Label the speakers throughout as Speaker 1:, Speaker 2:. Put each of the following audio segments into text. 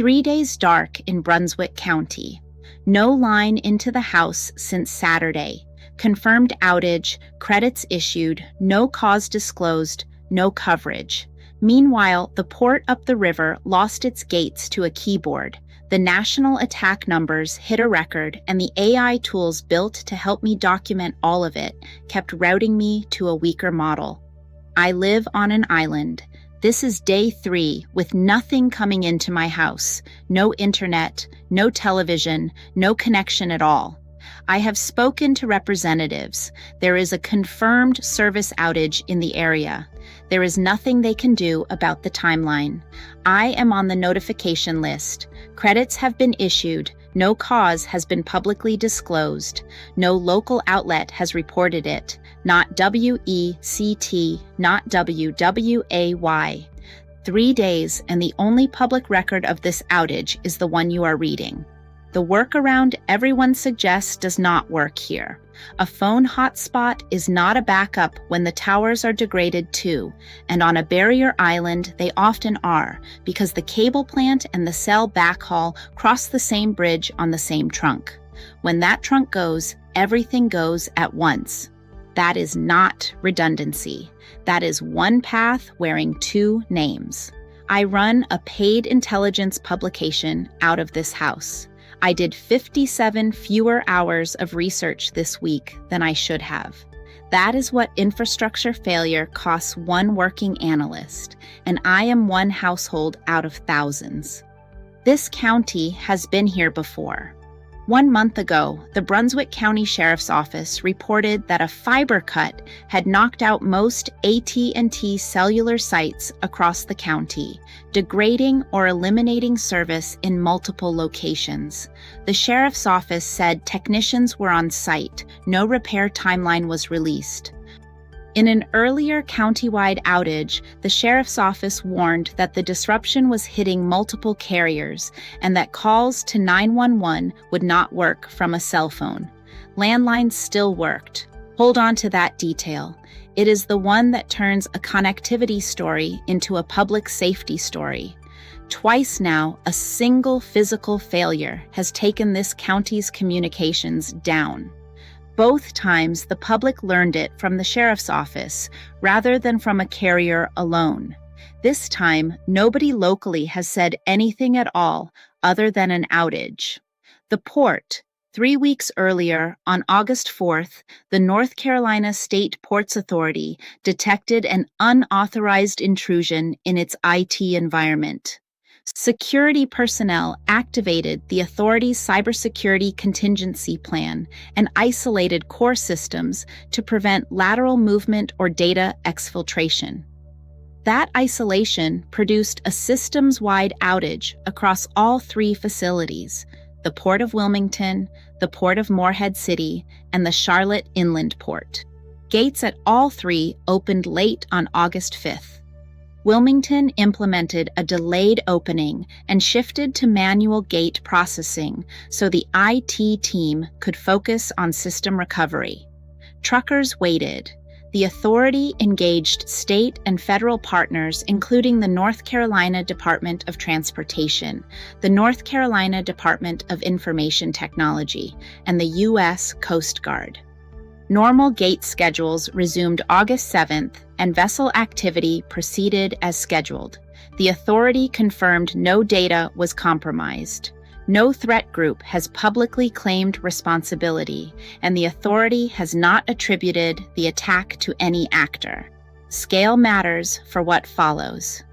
Speaker 1: 3 days dark in Brunswick County. No line into the house since Saturday. Confirmed outage, credits issued, no cause disclosed, no coverage. Meanwhile, the port up the river lost its gates to a keyboard. The national attack numbers hit a record, and the AI tools built to help me document all of it kept routing me to a weaker model. I live on an island. This is day 3 with nothing coming into my house. No internet, no television, no connection at all. I have spoken to representatives. There is a confirmed service outage in the area. There is nothing they can do about the timeline. I am on the notification list. Credits have been issued. No cause has been publicly disclosed. No local outlet has reported it. Not WECT, not WWAY. 3 days, and the only public record of this outage is the one you are reading. The workaround everyone suggests does not work here. A phone hotspot is not a backup when the towers are degraded too, and on a barrier island they often are, because the cable plant and the cell backhaul cross the same bridge on the same trunk. When that trunk goes, everything goes at once. That is not redundancy. That is one path wearing 2 names. I run a paid intelligence publication out of this house. I did 57 fewer hours of research this week than I should have. That is what infrastructure failure costs one working analyst, and I am one household out of thousands. This county has been here before. 1 month ago, the Brunswick County Sheriff's Office reported that a fiber cut had knocked out most AT&T cellular sites across the county, degrading or eliminating service in multiple locations. The Sheriff's Office said technicians were on site. No repair timeline was released. In an earlier countywide outage, the Sheriff's Office warned that the disruption was hitting multiple carriers and that calls to 911 would not work from a cell phone. Landlines still worked. Hold on to that detail. It is the one that turns a connectivity story into a public safety story. Twice now, a single physical failure has taken this county's communications down. Both times, the public learned it from the sheriff's office rather than from a carrier alone. This time, nobody locally has said anything at all other than an outage. The port. 3 weeks earlier, on August 4th, the North Carolina State Ports Authority detected an unauthorized intrusion in its IT environment. Security personnel activated the authority's cybersecurity contingency plan and isolated core systems to prevent lateral movement or data exfiltration. That isolation produced a systems-wide outage across all 3 facilities: the Port of Wilmington, the Port of Morehead City, and the Charlotte Inland Port. Gates at all 3 opened late on August 5th. Wilmington implemented a delayed opening and shifted to manual gate processing so the IT team could focus on system recovery. Truckers waited. The authority engaged state and federal partners, including the North Carolina Department of Transportation, the North Carolina Department of Information Technology, and the U.S. Coast Guard. Normal gate schedules resumed August 7th, and vessel activity proceeded as scheduled. The authority confirmed no data was compromised. No threat group has publicly claimed responsibility, and the authority has not attributed the attack to any actor. Scale matters for what follows.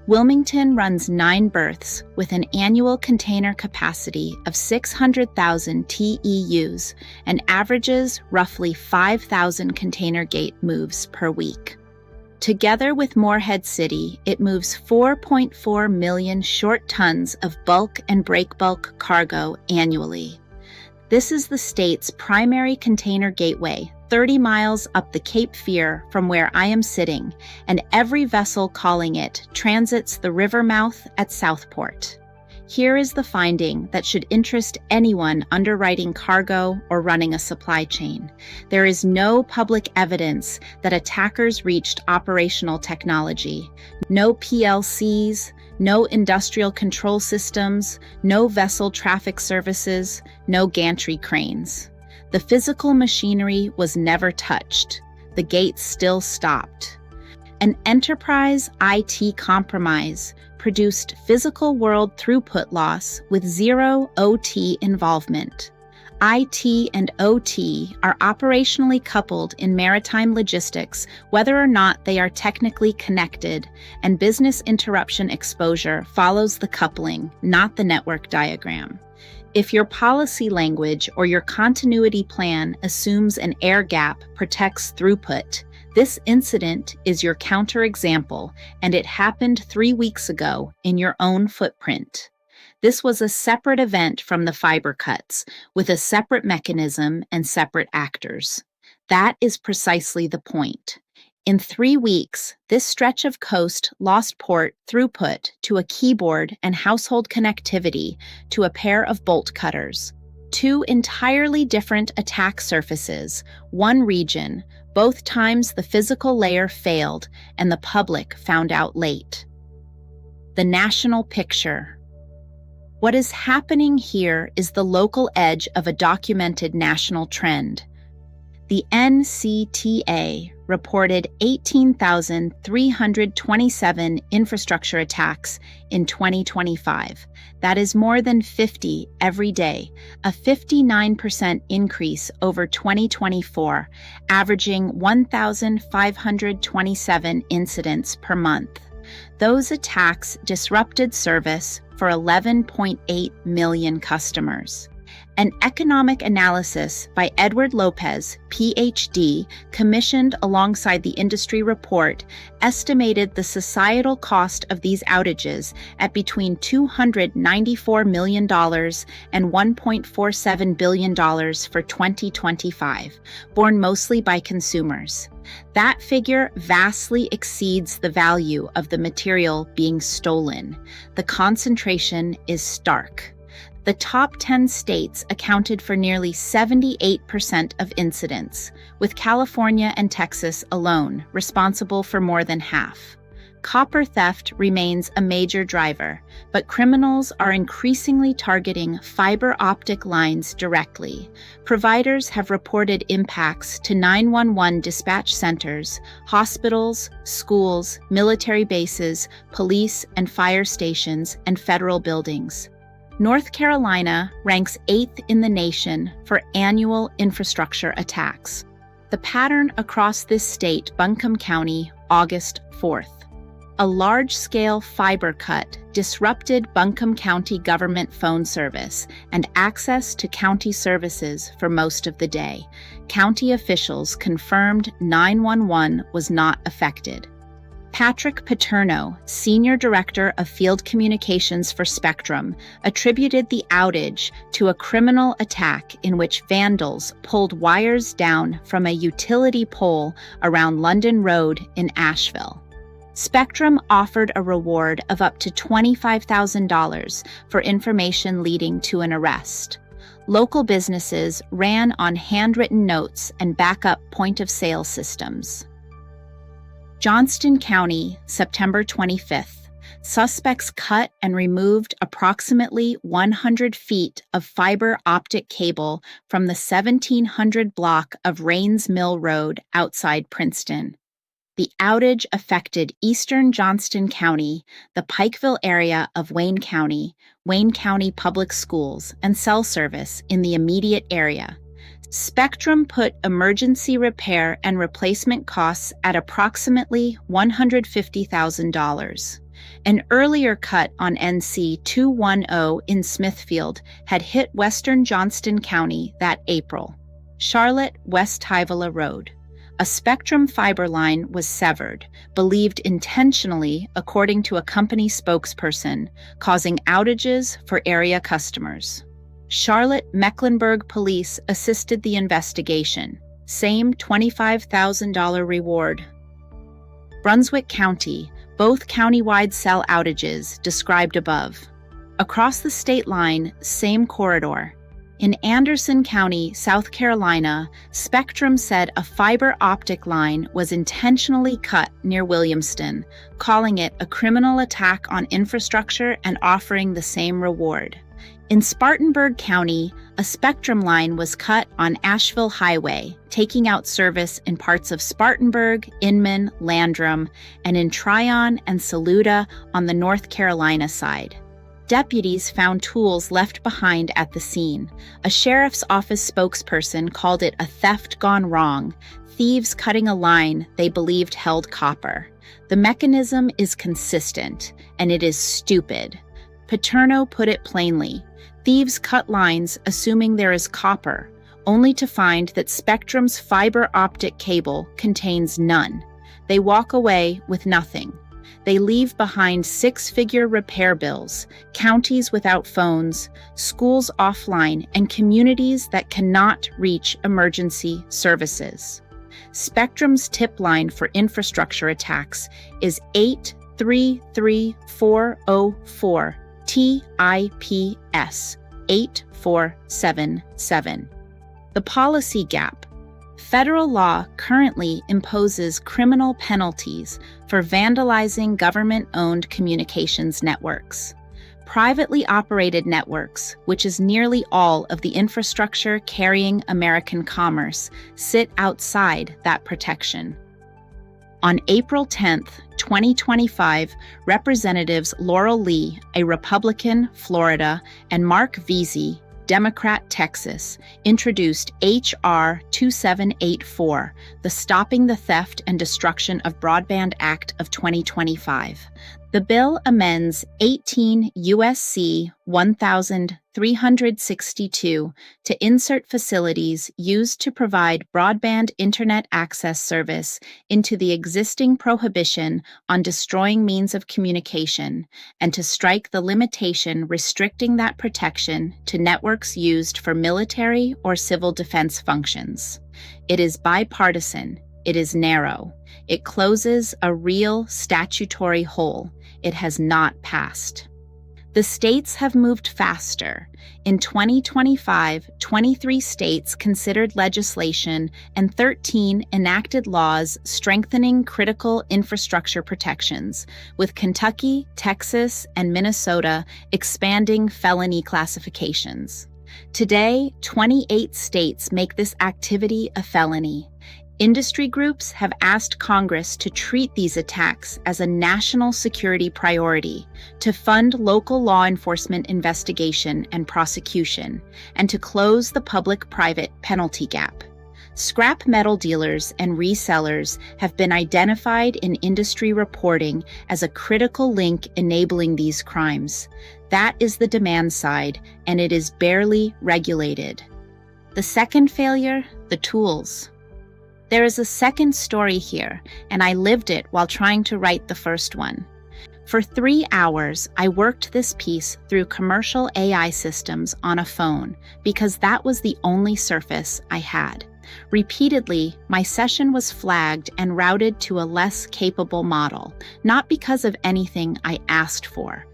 Speaker 1: Wilmington runs 9 berths with an annual container capacity of 600,000 TEUs and averages roughly 5,000 container gate moves per week. Together with Morehead City, it moves 4.4 million short tons of bulk and breakbulk cargo annually. This is the state's primary container gateway, 30 miles up the Cape Fear from where I am sitting, and every vessel calling it transits the river mouth at Southport. Here is the finding that should interest anyone underwriting cargo or running a supply chain. There is no public evidence that attackers reached operational technology. No PLCs, no industrial control systems, no vessel traffic services, no gantry cranes. The physical machinery was never touched. The gates still stopped. An enterprise IT compromise produced physical world throughput loss with zero OT involvement. IT and OT are operationally coupled in maritime logistics, whether or not they are technically connected, and business interruption exposure follows the coupling, not the network diagram. If your policy language or your continuity plan assumes an air gap protects throughput, this incident is your counterexample, and it happened 3 weeks ago in your own footprint. This was a separate event from the fiber cuts, with a separate mechanism and separate actors. That is precisely the point. In 3 weeks, this stretch of coast lost port throughput to a keyboard and household connectivity to a pair of bolt cutters. 2 entirely different attack surfaces, one region. Both times the physical layer failed and the public found out late. The national picture. What is happening here is the local edge of a documented national trend. The NCTA reported 18,327 infrastructure attacks in 2025. That is more than 50 every day, a 59% increase over 2024, averaging 1,527 incidents per month. Those attacks disrupted service for 11.8 million customers. An economic analysis by Edward Lopez, PhD, commissioned alongside the industry report, estimated the societal cost of these outages at between $294 million and $1.47 billion for 2025, borne mostly by consumers. That figure vastly exceeds the value of the material being stolen. The concentration is stark. The top 10 states accounted for nearly 78% of incidents, with California and Texas alone responsible for more than half. Copper theft remains a major driver, but criminals are increasingly targeting fiber optic lines directly. Providers have reported impacts to 911 dispatch centers, hospitals, schools, military bases, police and fire stations, and federal buildings. North Carolina ranks 8th in the nation for annual infrastructure attacks. The pattern across this state, Buncombe County, August 4th. A large-scale fiber cut disrupted Buncombe County government phone service and access to county services for most of the day. County officials confirmed 911 was not affected. Patrick Paterno, Senior Director of Field Communications for Spectrum, attributed the outage to a criminal attack in which vandals pulled wires down from a utility pole around London Road in Asheville. Spectrum offered a reward of up to $25,000 for information leading to an arrest. Local businesses ran on handwritten notes and backup point-of-sale systems. Johnston County, September 25th. Suspects cut and removed approximately 100 feet of fiber optic cable from the 1700 block of Rains Mill Road outside Princeton. The outage affected eastern Johnston County, the Pikeville area of Wayne County Public Schools, and cell service in the immediate area. Spectrum put emergency repair and replacement costs at approximately $150,000. An earlier cut on NC 210 in Smithfield had hit western Johnston County that April. Charlotte West Tyvala Road. A Spectrum fiber line was severed, believed intentionally, according to a company spokesperson, causing outages for area customers. Charlotte Mecklenburg Police assisted the investigation. Same $25,000 reward. Brunswick County, both countywide cell outages described above. Across the state line, same corridor. In Anderson County, South Carolina, Spectrum said a fiber optic line was intentionally cut near Williamston, calling it a criminal attack on infrastructure and offering the same reward. In Spartanburg County, a Spectrum line was cut on Asheville Highway, taking out service in parts of Spartanburg, Inman, Landrum, and in Tryon and Saluda on the North Carolina side. Deputies found tools left behind at the scene. A sheriff's office spokesperson called it a theft gone wrong, thieves cutting a line they believed held copper. The mechanism is consistent, and it is stupid. Paterno put it plainly. Thieves cut lines assuming there is copper, only to find that Spectrum's fiber optic cable contains none. They walk away with nothing. They leave behind six-figure repair bills, counties without phones, schools offline, and communities that cannot reach emergency services. Spectrum's tip line for infrastructure attacks is 833404 TIPS 8477. The policy gap. Federal law currently imposes criminal penalties for vandalizing government-owned communications networks. Privately operated networks, which is nearly all of the infrastructure carrying American commerce, sit outside that protection. On April 10, 2025, Representatives Laurel Lee, a Republican, Florida, and Mark Veazey, Democrat, Texas, introduced H.R. 2784, the Stopping the Theft and Destruction of Broadband Act of 2025. The bill amends 18 U.S.C. 1362 to insert facilities used to provide broadband internet access service into the existing prohibition on destroying means of communication, and to strike the limitation restricting that protection to networks used for military or civil defense functions. It is bipartisan. It is narrow. It closes a real statutory hole. It has not passed. The states have moved faster. In 2025, 23 states considered legislation and 13 enacted laws strengthening critical infrastructure protections, with Kentucky, Texas, and Minnesota expanding felony classifications. Today, 28 states make this activity a felony. Industry groups have asked Congress to treat these attacks as a national security priority, to fund local law enforcement investigation and prosecution, and to close the public-private penalty gap. Scrap metal dealers and resellers have been identified in industry reporting as a critical link enabling these crimes. That is the demand side, and it is barely regulated. The second failure, the tools. There is a second story here, and I lived it while trying to write the first one. For 3 hours, I worked this piece through commercial AI systems on a phone because that was the only surface I had. Repeatedly, my session was flagged and routed to a less capable model, not because of anything I asked for.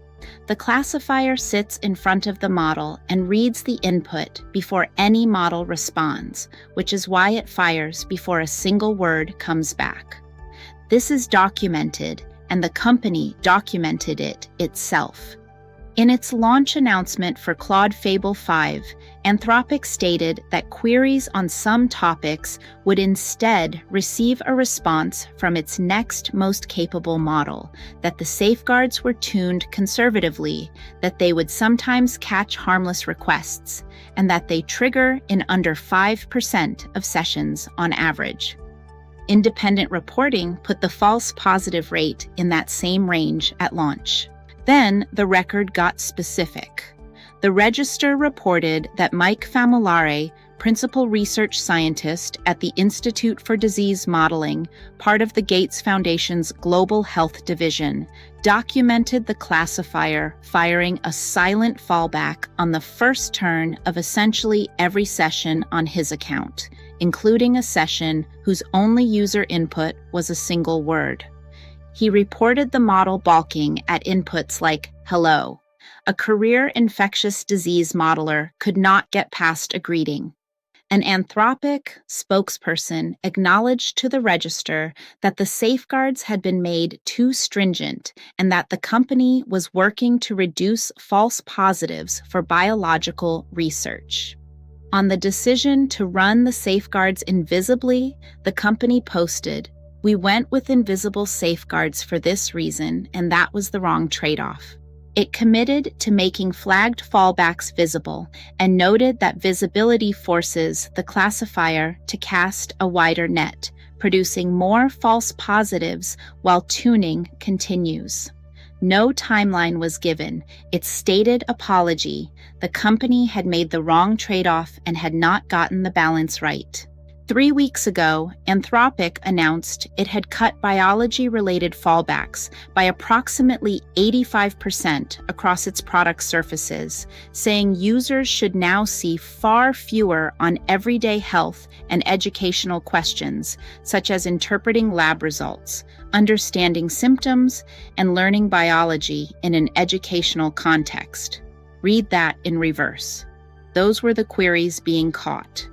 Speaker 1: The classifier sits in front of the model and reads the input before any model responds, which is why it fires before a single word comes back. This is documented, and the company documented it itself. In its launch announcement for Claude Fable 5, Anthropic stated that queries on some topics would instead receive a response from its next most capable model, that the safeguards were tuned conservatively, that they would sometimes catch harmless requests, and that they trigger in under 5% of sessions on average. Independent reporting put the false positive rate in that same range at launch. Then the record got specific. The Register reported that Mike Famulare, principal research scientist at the Institute for Disease Modeling, part of the Gates Foundation's Global Health Division, documented the classifier firing a silent fallback on the first turn of essentially every session on his account, including a session whose only user input was a single word. He reported the model balking at inputs like hello, a career infectious disease modeler could not get past a greeting. An Anthropic spokesperson acknowledged to the register that the safeguards had been made too stringent and that the company was working to reduce false positives for biological research. On the decision to run the safeguards invisibly, the company posted, "We went with invisible safeguards for this reason, and that was the wrong trade-off." It committed to making flagged fallbacks visible and noted that visibility forces the classifier to cast a wider net, producing more false positives while tuning continues. No timeline was given. Its stated apology: the company had made the wrong trade-off and had not gotten the balance right. 3 weeks ago, Anthropic announced it had cut biology-related fallbacks by approximately 85% across its product surfaces, saying users should now see far fewer on everyday health and educational questions, such as interpreting lab results, understanding symptoms, and learning biology in an educational context. Read that in reverse. Those were the queries being caught.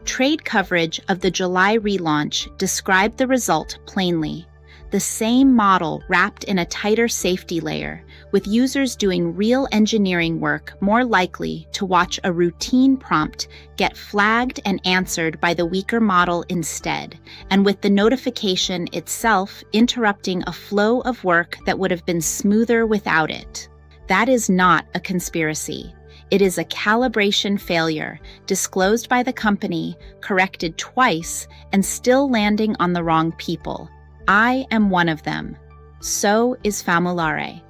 Speaker 1: Trade coverage of the July relaunch described the result plainly. The same model wrapped in a tighter safety layer, with users doing real engineering work more likely to watch a routine prompt get flagged and answered by the weaker model instead, and with the notification itself interrupting a flow of work that would have been smoother without it. That is not a conspiracy. It is a calibration failure, disclosed by the company, corrected twice, and still landing on the wrong people. I am one of them. So is Famulare.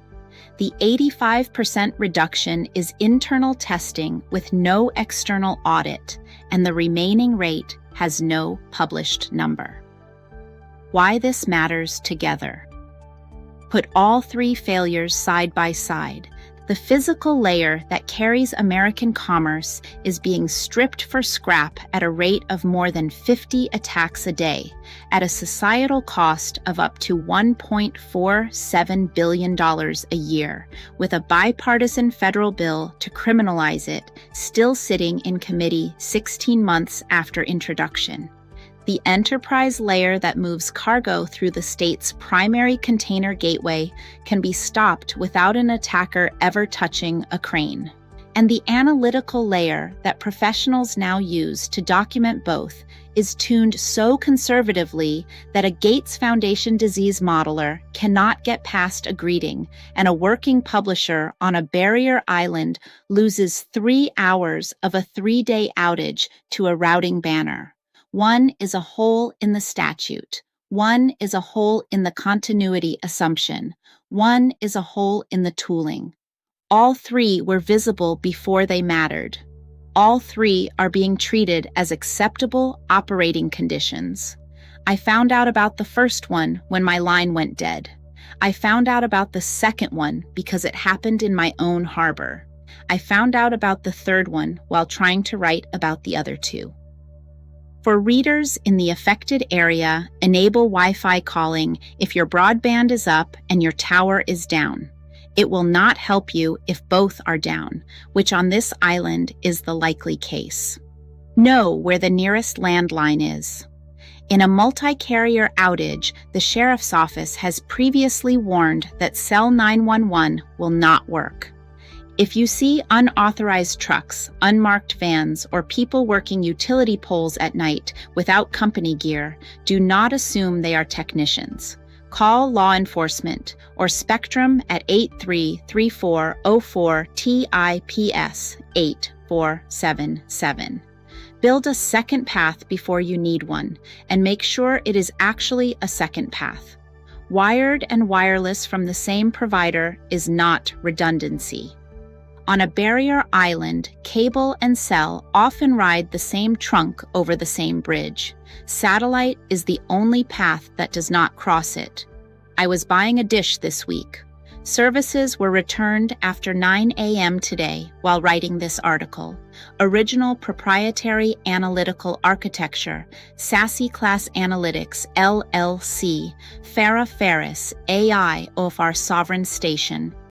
Speaker 1: The 85% reduction is internal testing with no external audit, and the remaining rate has no published number. Why this matters together. Put all 3 failures side by side. The physical layer that carries American commerce is being stripped for scrap at a rate of more than 50 attacks a day, at a societal cost of up to $1.47 billion a year, with a bipartisan federal bill to criminalize it still sitting in committee 16 months after introduction. The enterprise layer that moves cargo through the state's primary container gateway can be stopped without an attacker ever touching a crane. And the analytical layer that professionals now use to document both is tuned so conservatively that a Gates Foundation disease modeler cannot get past a greeting, and a working publisher on a barrier island loses 3 hours of a 3-day outage to a routing banner. One is a hole in the statute. One is a hole in the continuity assumption. One is a hole in the tooling. All 3 were visible before they mattered. All 3 are being treated as acceptable operating conditions. I found out about the first one when my line went dead. I found out about the second one because it happened in my own harbor. I found out about the third one while trying to write about the other 2. For readers in the affected area, enable Wi-Fi calling if your broadband is up and your tower is down. It will not help you if both are down, which on this island is the likely case. Know where the nearest landline is. In a multi-carrier outage, the sheriff's office has previously warned that Cell 911 will not work. If you see unauthorized trucks, unmarked vans, or people working utility poles at night without company gear, do not assume they are technicians. Call law enforcement or Spectrum at 833404-TIPS 8477. Build a second path before you need one, and make sure it is actually a second path. Wired and wireless from the same provider is not redundancy. On a barrier island, cable and cell often ride the same trunk over the same bridge. Satellite is the only path that does not cross it. I was buying a dish this week. Services were returned after 9 a.m. today while writing this article. Original proprietary analytical architecture, Sassy Class Analytics, LLC, Farah Ferris, AI of our sovereign station.